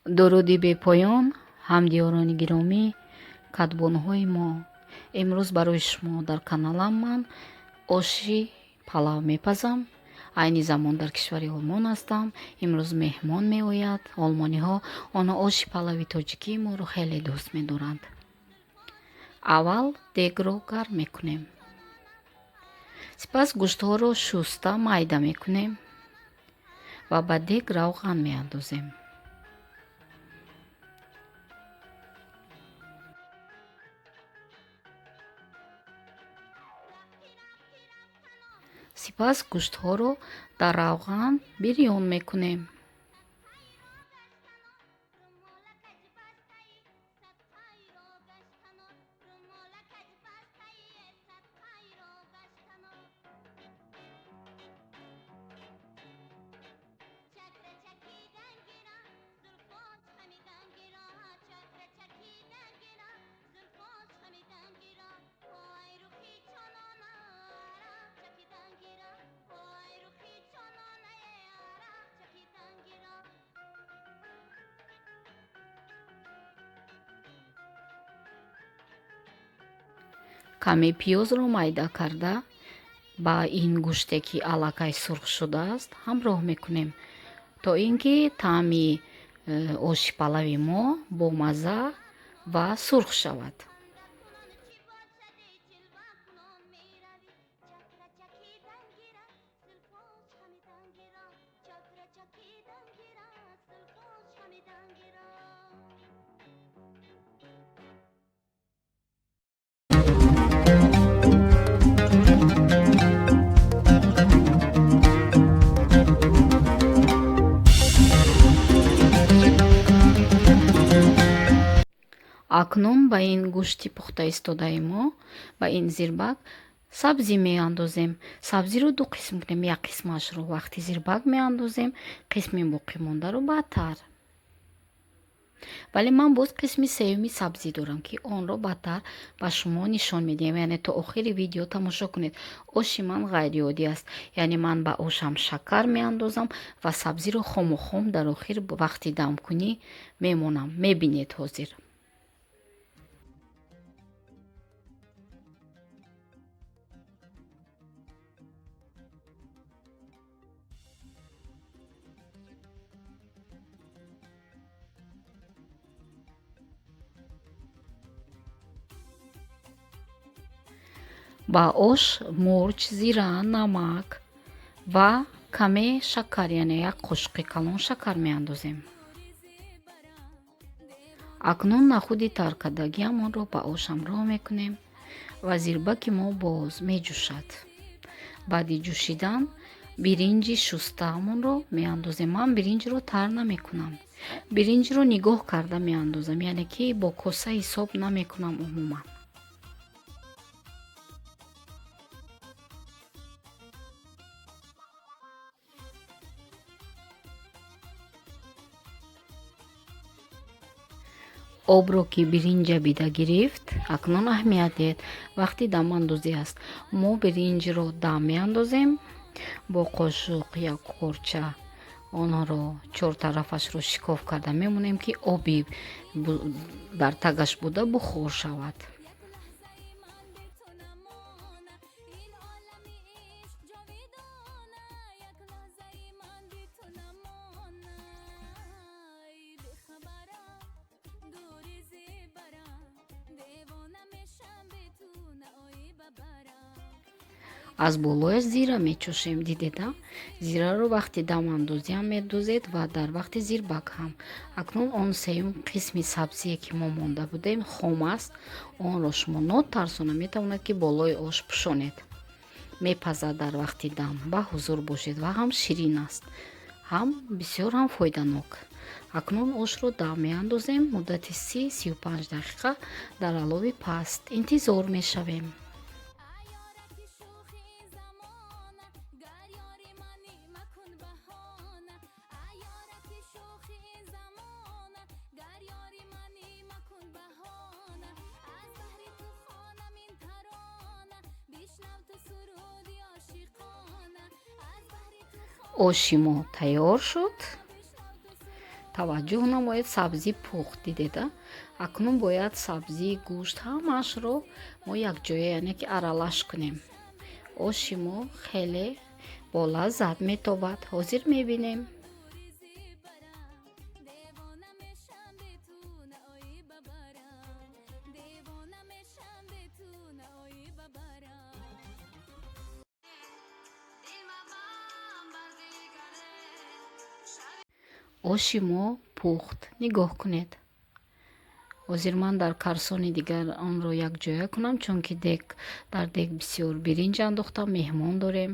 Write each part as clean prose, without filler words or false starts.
дуруди бепоён, ҳамдиёрони гиромӣ, кадбонҳои мо. Имрӯз барои шумо дар каналам ман оши палав мепазам. Айни замон дар кишвари Олмон ҳастам. Имрӯз меҳмон меояд. олмониҳо онҳо оши палави тоҷикии моро хеле дӯст медоранд. аввал дегро гарм мекунем. сипас гӯштҳоро шуста майда мекунем ва ба дег равған меандозем. сипас гӯштҳоро дар равған бирён мекунем. каме пиёзро майда карда ба ин гӯште ки аллакай сурх шудааст ҳамроҳ мекунем, то ин ки таъми оши палави мо бомазза ва сурх шавад. акнун ба ин гӯшти пухтаистодаи мо, ба ин зирбак сабзӣ меандозем. Сабзиро ду қисм кунем. Як қисмашро вақти зирбак меандозем, қисми боқимондаро баъдтар. вале ман боз қисми сеюми сабзӣ дорам ки онро баъдтар ба шумо нишон медиҳам. Яъне то охири видео тамошо кунед. оши ман ғайриоддӣ аст. яъне ман ба ошам шакар меандозам ва сабзиро хомухом дар охир вақти дамкунӣ мемонам. мебинед ҳозир. ба ош мурч, зира, намак ва каме шакар, яъне як қошуқи калон шакар меандозем. акнун нахуди таркадагиамонро ба ош ҳамроҳ мекунем ва зирбаки мо боз меҷӯшад. баъди ҷӯшидан биринҷи шустаамонро меандозем. ман биринҷро тар намекунам. биринҷро нигоҳ карда меандозам, яъне ки бо коса ҳисоб намекунам умуман. обро ки биринҷ ҷабида гирифт, акнун аҳамият диҳед вақти дамандозӣ аст. мо биринҷро дам меандозем бо қошуқ як корча онҳоро чортарафашро шикоф карда мемонем ки оби дар тагаш буда бухор шавад. аз болояш зира мечӯшем. дидеда? зираро вақти дамандозиам медозед ва дар вақти зирбак ҳам. акнун он сеюм қисми сабзие ки мо монда будем хом аст. онро шумо нотарсона метавонед ки болои ош пӯшонед. мепазад дар вақти дам. ба ҳузур бошед ва ҳам ширин аст, ҳам бисёр ҳам фоиданок. акнун ошро дам меандозем. муддати 30-35 дақиқа дар алови паст интизор мешавем. оши мо тайёр шуд. таваҷҷӯҳ намоед. Сабзи пухт дидеда. Акнун бояд сабзи, гӯшт ҳамаашро мо якҷоя яъне ки аралаш кунем. Оши мо хеле болаззат метобад. Ҳозир мебинем. Оши мо пухт. Нигоҳ кунед. ҳозир ман дар карсони дигар онро якҷоя кунам, чунки дар дег бисёр биринҷ андохтам, меҳмон дорем.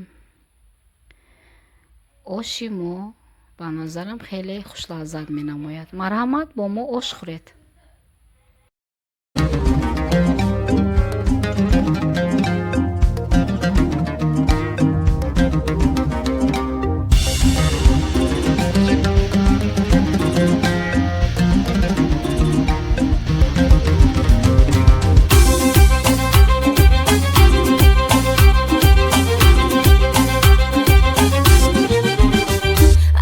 Оши мо ба назарам хеле хушлаззат менамояд. Марҳамат, бо мо ош хӯред.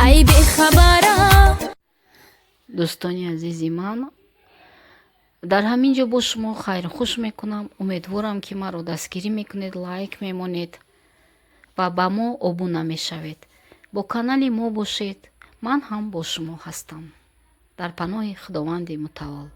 ای بخبره дӯстони азизи ман, дар ҳамин ҷо бо шумо хайрхуш мекунам. Умедворам ки маро дастгирӣ мекунед, лайк мемонед ва ба мо обуна мешавед. Бо канали мо бошед. Ман ҳам бо шумо ҳастам. Дар паноҳи Худованди мутаол.